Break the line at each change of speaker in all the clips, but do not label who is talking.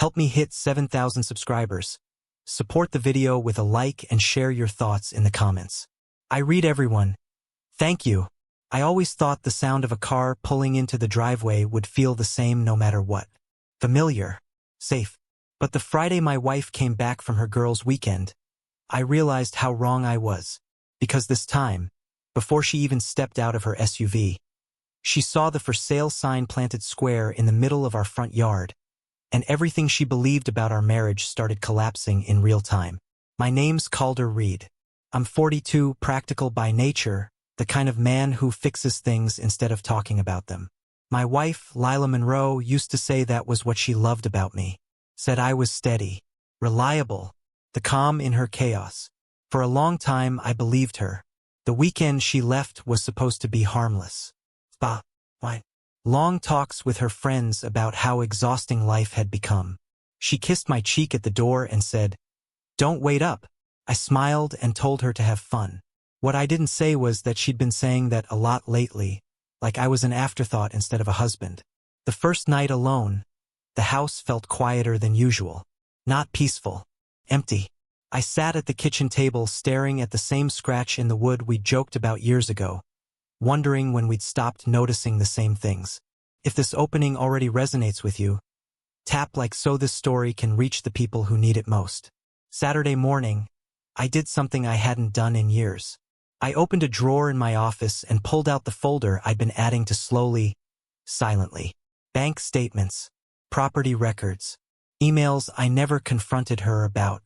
Help me hit 7,000 subscribers. Support the video with a like and share your thoughts in the comments. I read everyone. Thank you. I always thought the sound of a car pulling into the driveway would feel the same no matter what. Familiar. Safe. But the Friday my wife came back from her girls' weekend, I realized how wrong I was. Because this time, before she even stepped out of her SUV, she saw the for sale sign planted square in the middle of our front yard, and everything she believed about our marriage started collapsing in real time. My name's Calder Reed. I'm 42, practical by nature, the kind of man who fixes things instead of talking about them. My wife, Lila Monroe, used to say that was what she loved about me. Said I was steady, reliable, the calm in her chaos. For a long time, I believed her. The weekend she left was supposed to be harmless. Why? Long talks with her friends about how exhausting life had become. She kissed my cheek at the door and said, "Don't wait up." I smiled and told her to have fun. What I didn't say was that she'd been saying that a lot lately, like I was an afterthought instead of a husband. The first night alone, the house felt quieter than usual. Not peaceful. Empty. I sat at the kitchen table staring at the same scratch in the wood we joked about years ago, wondering when we'd stopped noticing the same things. If this opening already resonates with you, tap like so this story can reach the people who need it most. Saturday morning, I did something I hadn't done in years. I opened a drawer in my office and pulled out the folder I'd been adding to slowly, silently. Bank statements, property records, emails I never confronted her about.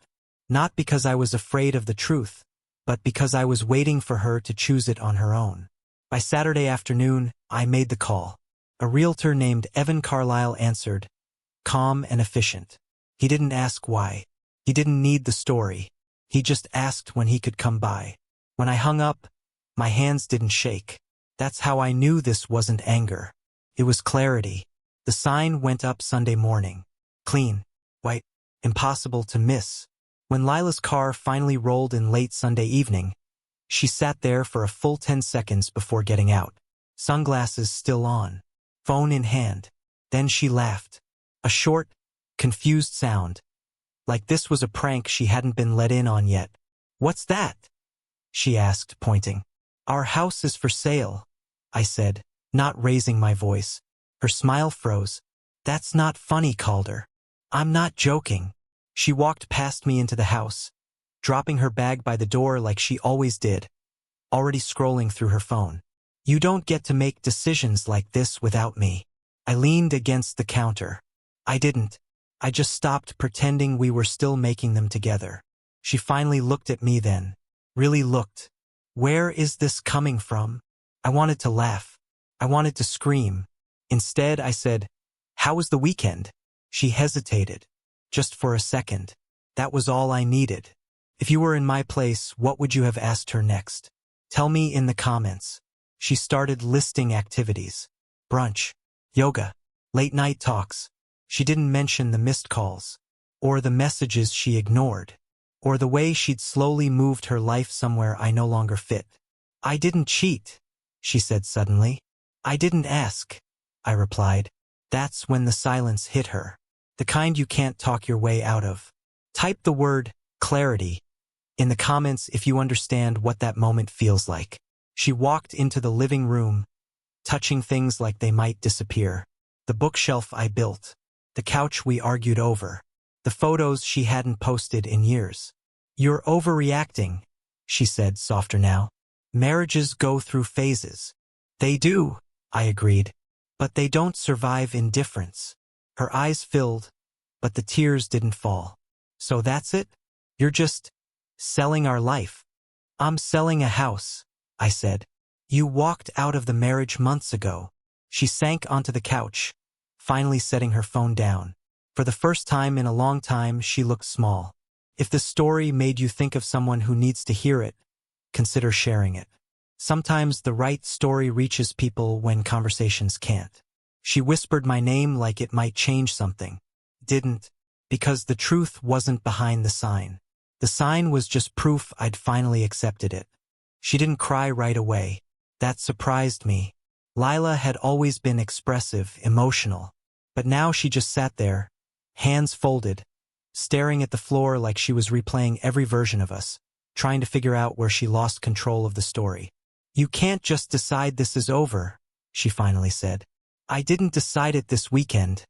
Not because I was afraid of the truth, but because I was waiting for her to choose it on her own. By Saturday afternoon, I made the call. A realtor named Evan Carlisle answered, calm and efficient. He didn't ask why. He didn't need the story. He just asked when he could come by. When I hung up, my hands didn't shake. That's how I knew this wasn't anger. It was clarity. The sign went up Sunday morning. Clean, white, impossible to miss. When Lila's car finally rolled in late Sunday evening, she sat there for a full 10 seconds before getting out. Sunglasses still on. Phone in hand. Then she laughed. A short, confused sound. Like this was a prank she hadn't been let in on yet. "What's that?" she asked, pointing. "Our house is for sale," I said, not raising my voice. Her smile froze. "That's not funny, Calder. I'm not joking." She walked past me into the house, dropping her bag by the door like she always did, already scrolling through her phone. "You don't get to make decisions like this without me." I leaned against the counter. I didn't. I just stopped pretending we were still making them together. She finally looked at me then. Really looked. Where is this coming from? I wanted to laugh. I wanted to scream. Instead, I said, "How was the weekend?" She hesitated. Just for a second. That was all I needed. If you were in my place, what would you have asked her next? Tell me in the comments. She started listing activities. Brunch, yoga, late night talks. She didn't mention the missed calls, or the messages she ignored, or the way she'd slowly moved her life somewhere I no longer fit. "I didn't cheat," she said suddenly. "I didn't ask," I replied. That's when the silence hit her. The kind you can't talk your way out of. Type the word clarity in the comments if you understand what that moment feels like. She walked into the living room, touching things like they might disappear. The bookshelf I built, the couch we argued over, the photos she hadn't posted in years. "You're overreacting," she said, softer now. "Marriages go through phases." "They do," I agreed. "But they don't survive indifference." Her eyes filled, but the tears didn't fall. "So that's it? You're just selling our life?" "I'm selling a house," I said. "You walked out of the marriage months ago." She sank onto the couch, finally setting her phone down. For the first time in a long time, she looked small. If the story made you think of someone who needs to hear it, consider sharing it. Sometimes the right story reaches people when conversations can't. She whispered my name like it might change something. Didn't, because the truth wasn't behind the sign. The sign was just proof I'd finally accepted it. She didn't cry right away. That surprised me. Lila had always been expressive, emotional. But now she just sat there, hands folded, staring at the floor like she was replaying every version of us, trying to figure out where she lost control of the story. "You can't just decide this is over," she finally said. "I didn't decide it this weekend,"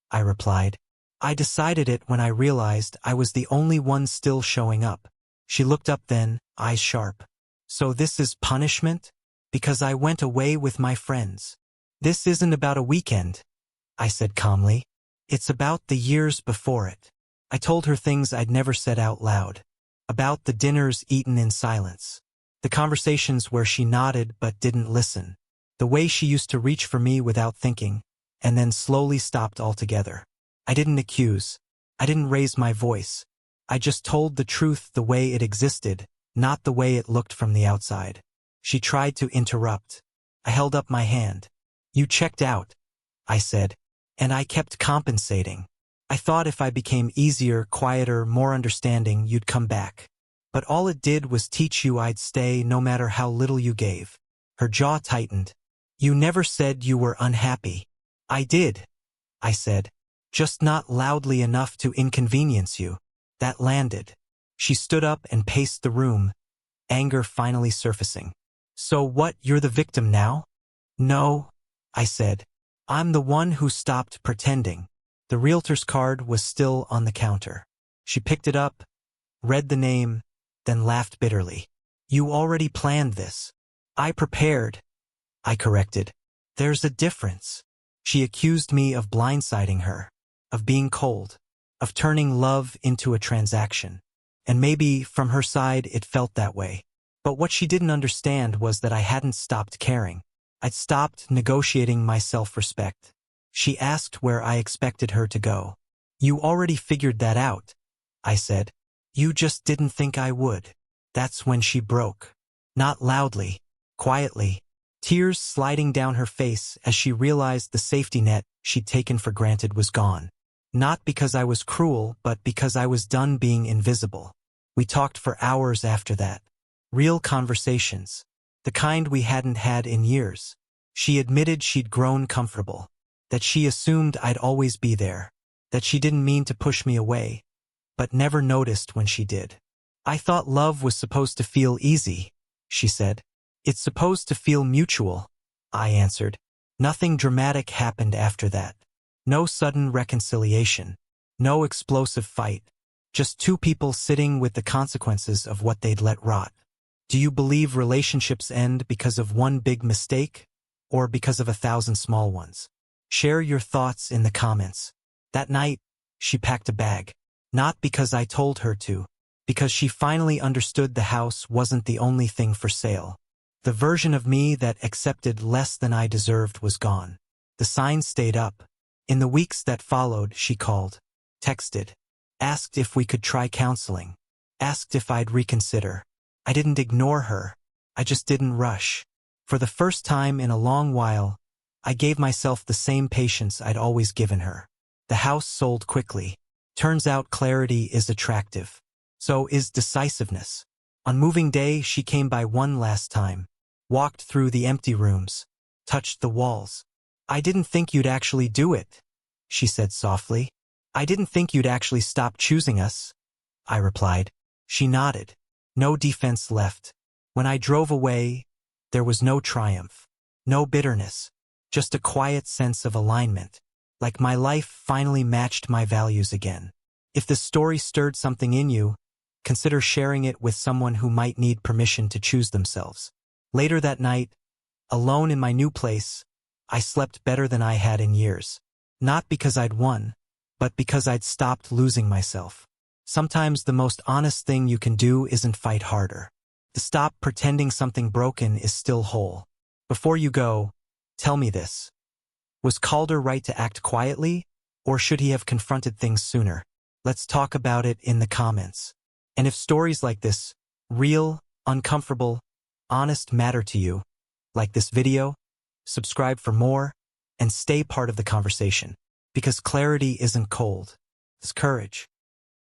I replied. "I decided it when I realized I was the only one still showing up." She looked up then, eyes sharp. "So this is punishment? Because I went away with my friends." "This isn't about a weekend," I said calmly. "It's about the years before it." I told her things I'd never said out loud. About the dinners eaten in silence. The conversations where she nodded but didn't listen. The way she used to reach for me without thinking, and then slowly stopped altogether. I didn't accuse. I didn't raise my voice. I just told the truth the way it existed, not the way it looked from the outside. She tried to interrupt. I held up my hand. "You checked out," I said, "and I kept compensating. I thought if I became easier, quieter, more understanding, you'd come back. But all it did was teach you I'd stay no matter how little you gave." Her jaw tightened. "You never said you were unhappy." "I did," I said, "just not loudly enough to inconvenience you." That landed. She stood up and paced the room, anger finally surfacing. "So what, you're the victim now?" "No," I said. "I'm the one who stopped pretending." The realtor's card was still on the counter. She picked it up, read the name, then laughed bitterly. "You already planned this." "I prepared," I corrected. "There's a difference." She accused me of blindsiding her, of being cold, of turning love into a transaction. And maybe, from her side, it felt that way. But what she didn't understand was that I hadn't stopped caring. I'd stopped negotiating my self-respect. She asked where I expected her to go. "You already figured that out," I said. "You just didn't think I would." That's when she broke. Not loudly, quietly, tears sliding down her face as she realized the safety net she'd taken for granted was gone. Not because I was cruel, but because I was done being invisible. We talked for hours after that. Real conversations. The kind we hadn't had in years. She admitted she'd grown comfortable. That she assumed I'd always be there. That she didn't mean to push me away, but never noticed when she did. "I thought love was supposed to feel easy," she said. "It's supposed to feel mutual," I answered. Nothing dramatic happened after that. No sudden reconciliation. No explosive fight. Just two people sitting with the consequences of what they'd let rot. Do you believe relationships end because of one big mistake, or because of 1,000 small ones? Share your thoughts in the comments. That night, she packed a bag. Not because I told her to, because she finally understood the house wasn't the only thing for sale. The version of me that accepted less than I deserved was gone. The sign stayed up. In the weeks that followed, she called, texted, asked if we could try counseling, asked if I'd reconsider. I didn't ignore her. I just didn't rush. For the first time in a long while, I gave myself the same patience I'd always given her. The house sold quickly. Turns out clarity is attractive. So is decisiveness. On moving day, she came by one last time, walked through the empty rooms, touched the walls. "I didn't think you'd actually do it," she said softly. "I didn't think you'd actually stop choosing us," I replied. She nodded. No defense left. When I drove away, there was no triumph, no bitterness, just a quiet sense of alignment, like my life finally matched my values again. If the story stirred something in you, consider sharing it with someone who might need permission to choose themselves. Later that night, alone in my new place, I slept better than I had in years. Not because I'd won, but because I'd stopped losing myself. Sometimes the most honest thing you can do isn't fight harder. To stop pretending something broken is still whole. Before you go, tell me this. Was Calder right to act quietly, or should he have confronted things sooner? Let's talk about it in the comments. And if stories like this, real, uncomfortable, honest, matter to you, like this video, subscribe for more, and stay part of the conversation. Because clarity isn't cold. It's courage.